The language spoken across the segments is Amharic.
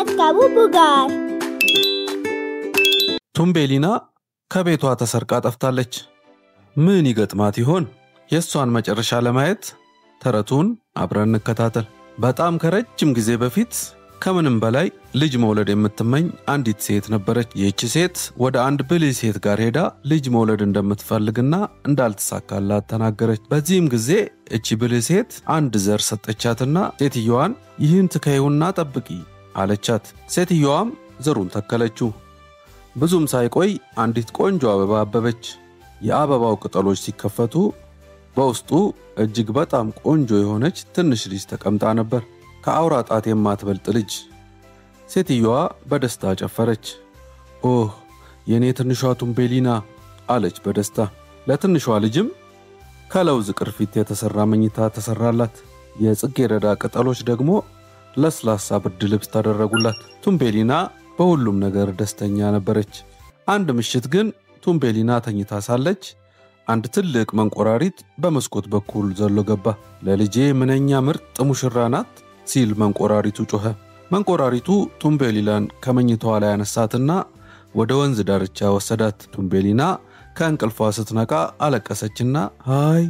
ተረት ከቡቡጋር ቱምቤሊና ከቤቷ ተሰርቃ ጠፍታለች። ምን ይገጥማት ይሆን? የሷን መጨረሻ ለማየት ተረቱን አብረን እንከታተል። በጣም ከረጅም ጊዜ በፊት ከምንም በላይ ልጅ መውለድ የምትመኝ አንዲት ሴት ነበረች። ይህች ሴት ወደ አንድ ብልህ ሴት ጋር ሄዳ ልጅ መውለድ እንደምትፈልግና እንዳልተሳካላት ተናገረች። በዚህም ጊዜ እቺ ብልህ ሴት አንድ ዘር ሰጠቻትና ሴትየዋን ይህን ትከዩና ጠብቂ አለቻት። ሴትየዋም ዘሩን ተከለችው። ብዙም ሳይቆይ አንዲት ቆንጆ አበባ አበበች። የአበባው ቅጠሎች ሲከፈቱ በውስጡ እጅግ በጣም ቆንጆ የሆነች ትንሽ ልጅ ተቀምጣ ነበር። ከአውራ ጣት የማትበልጥ ልጅ። ሴትየዋ በደስታ ጨፈረች። ኦህ የኔ ትንሿ ቱምቤሊና አለች በደስታ። ለትንሿ ልጅም ከለውዝ ቅርፊት የተሰራ መኝታ ተሰራላት። የጽጌረዳ ቅጠሎች ደግሞ ለስላሳ ብርድ ልብስ ተደረጉላት። ቱምቤሊና በሁሉም ነገር ደስተኛ ነበረች። አንድ ምሽት ግን ቱምቤሊና ተኝታ ሳለች አንድ ትልቅ መንቆራሪት በመስኮት በኩል ዘሎ ገባ። ለልጄ ምንኛ ምርጥ ሙሽራ ናት ሲል መንቆራሪቱ ጮኸ። መንቆራሪቱ ቱምቤሊናን ከመኝታዋ ላይ ያነሳትና ወደ ወንዝ ዳርቻ ወሰዳት። ቱምቤሊና ከእንቅልፏ ስትነቃ አለቀሰችና አይ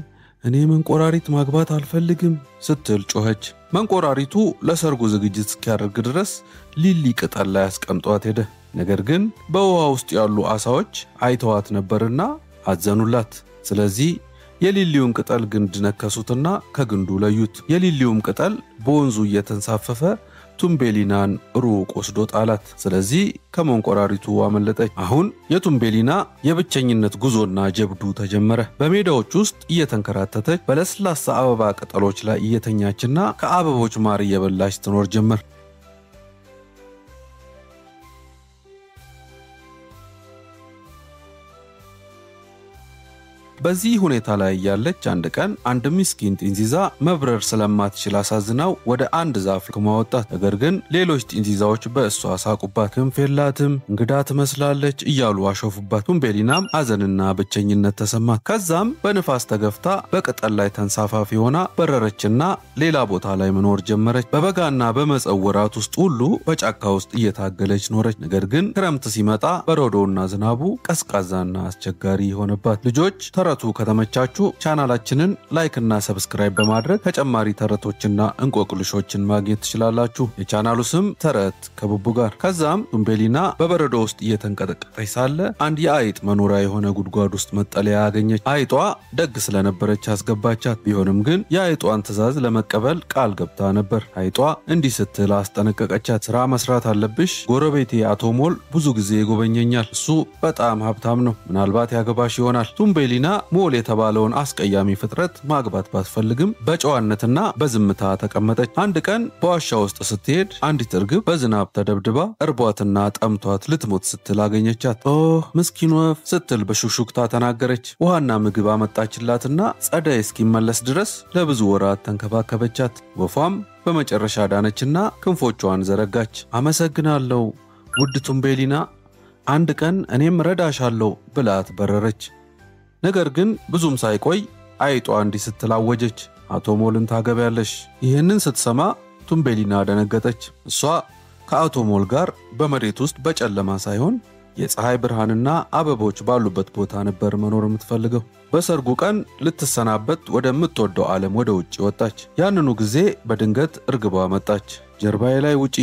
እኔ መንቆራሪት ማግባት አልፈልግም ስትል ጮኸች። መንቆራሪቱ ለሰርጉ ዝግጅት እስኪያደርግ ድረስ ሊሊ ቅጠል ላይ አስቀምጧት ሄደ። ነገር ግን በውሃ ውስጥ ያሉ አሳዎች አይተዋት ነበርና አዘኑላት። ስለዚህ የሊሊውን ቅጠል ግንድ ነከሱትና ከግንዱ ለዩት። የሊሊውም ቅጠል በወንዙ እየተንሳፈፈ ቱምቤሊናን ሩቅ ወስዶ ጣላት። ስለዚህ ከመንቆራሪቱ አመለጠች። አሁን የቱምቤሊና የብቸኝነት ጉዞና ጀብዱ ተጀመረ። በሜዳዎች ውስጥ እየተንከራተተች በለስላሳ አበባ ቅጠሎች ላይ እየተኛችና ከአበቦች ማር እየበላች ትኖር ጀመር። በዚህ ሁኔታ ላይ ያለች አንድ ቀን አንድ ምስኪን ጥንዚዛ መብረር ስለማትችል አሳዝናው ወደ አንድ ዛፍ ልቅማ ወጣት። ነገር ግን ሌሎች ጥንዚዛዎች በእሷ ሳቁባት። ክንፍ የላትም፣ እንግዳ ትመስላለች እያሉ አሾፉባት። ቱምቤሊናም ሐዘንና ብቸኝነት ተሰማት። ከዛም በንፋስ ተገፍታ በቅጠል ላይ ተንሳፋፊ ሆና በረረችና ሌላ ቦታ ላይ መኖር ጀመረች። በበጋና በመጸው ወራት ውስጥ ሁሉ በጫካ ውስጥ እየታገለች ኖረች። ነገር ግን ክረምት ሲመጣ በረዶና ዝናቡ ቀዝቃዛና አስቸጋሪ ሆነባት። ልጆች ተረቱ ከተመቻችሁ ቻናላችንን ላይክ እና ሰብስክራይብ በማድረግ ተጨማሪ ተረቶችና እንቆቅልሾችን ማግኘት ትችላላችሁ። የቻናሉ ስም ተረት ከቡቡጋር። ከዛም ቱምቤሊና በበረዶ ውስጥ እየተንቀጠቀጠች ሳለ አንድ የአይጥ መኖሪያ የሆነ ጉድጓድ ውስጥ መጠለያ አገኘች። አይጧ ደግ ስለነበረች አስገባቻት። ቢሆንም ግን የአይጧን ትዕዛዝ ለመቀበል ቃል ገብታ ነበር። አይጧ እንዲህ ስትል አስጠነቀቀቻት። ስራ መስራት አለብሽ። ጎረቤቴ አቶ ሞል ብዙ ጊዜ ይጎበኘኛል። እሱ በጣም ሀብታም ነው። ምናልባት ያገባሽ ይሆናል። ቱምቤሊና ሞል የተባለውን አስቀያሚ ፍጥረት ማግባት ባትፈልግም በጨዋነትና በዝምታ ተቀመጠች። አንድ ቀን በዋሻ ውስጥ ስትሄድ አንዲት እርግብ በዝናብ ተደብድባ እርቧትና ጠምቷት ልትሞት ስትል አገኘቻት። ኦህ ምስኪን ወፍ ስትል በሹክሹክታ ተናገረች። ውሃና ምግብ አመጣችላትና ጸደይ እስኪመለስ ድረስ ለብዙ ወራት ተንከባከበቻት። ወፏም በመጨረሻ ዳነችና ክንፎቿን ዘረጋች። አመሰግናለሁ ውድ ቱምቤሊና፣ አንድ ቀን እኔም ረዳሻለሁ ብላት በረረች። ነገር ግን ብዙም ሳይቆይ አይጧ እንዲህ ስትል አወጀች። አቶ ሞልን ታገቢያለሽ። ይህንን ስትሰማ ቱምቤሊና ደነገጠች። እሷ ከአቶ ሞል ጋር በመሬት ውስጥ በጨለማ ሳይሆን የፀሐይ ብርሃንና አበቦች ባሉበት ቦታ ነበር መኖር የምትፈልገው። በሰርጉ ቀን ልትሰናበት ወደምትወደው ዓለም ወደ ውጪ ወጣች። ያንኑ ጊዜ በድንገት እርግቧ መጣች። ጀርባዬ ላይ ውጪ፣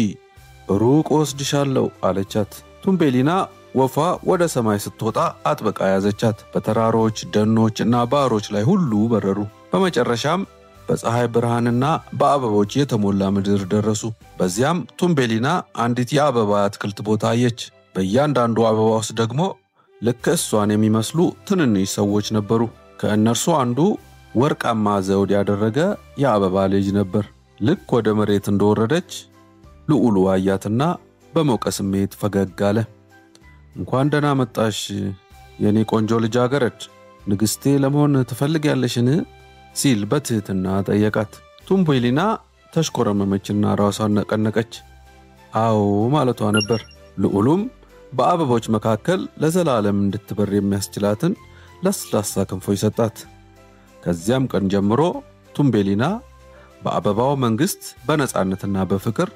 ሩቅ ወስድሻለሁ አለቻት። ቱምቤሊና ወፏ ወደ ሰማይ ስትወጣ አጥብቃ ያዘቻት። በተራሮች ደኖች እና ባህሮች ላይ ሁሉ በረሩ። በመጨረሻም በፀሐይ ብርሃንና በአበቦች የተሞላ ምድር ደረሱ። በዚያም ቱምቤሊና አንዲት የአበባ አትክልት ቦታ አየች። በእያንዳንዱ አበባ ውስጥ ደግሞ ልክ እሷን የሚመስሉ ትንንሽ ሰዎች ነበሩ። ከእነርሱ አንዱ ወርቃማ ዘውድ ያደረገ የአበባ ልጅ ነበር። ልክ ወደ መሬት እንደወረደች ልዑሉ አያትና በሞቀ ስሜት ፈገግ አለ። እንኳን ደህና መጣሽ የኔ ቆንጆ ልጃገረድ፣ ንግስቴ ለመሆን ትፈልጊያለሽን ሲል በትህትና ጠየቃት። ቱምቤሊና ተሽኮረመመችና ራሷን ነቀነቀች። አዎ ማለቷ ነበር። ልዑሉም በአበቦች መካከል ለዘላለም እንድትበር የሚያስችላትን ለስላሳ ክንፎች ሰጣት። ከዚያም ቀን ጀምሮ ቱምቤሊና በአበባው መንግስት በነጻነትና በፍቅር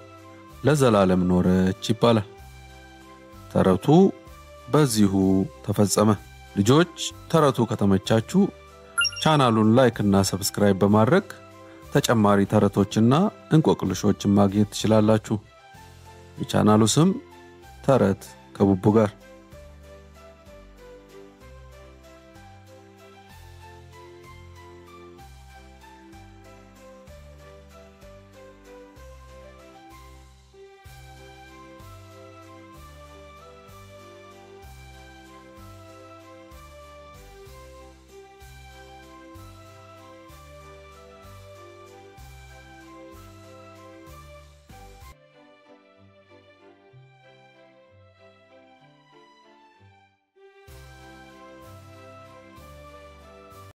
ለዘላለም ኖረች ይባላል። ተረቱ በዚሁ ተፈጸመ። ልጆች ተረቱ ከተመቻችሁ ቻናሉን ላይክ እና ሰብስክራይብ በማድረግ ተጨማሪ ተረቶችና እንቆቅልሾችን ማግኘት ትችላላችሁ። የቻናሉ ስም ተረት ከቡቡ ጋር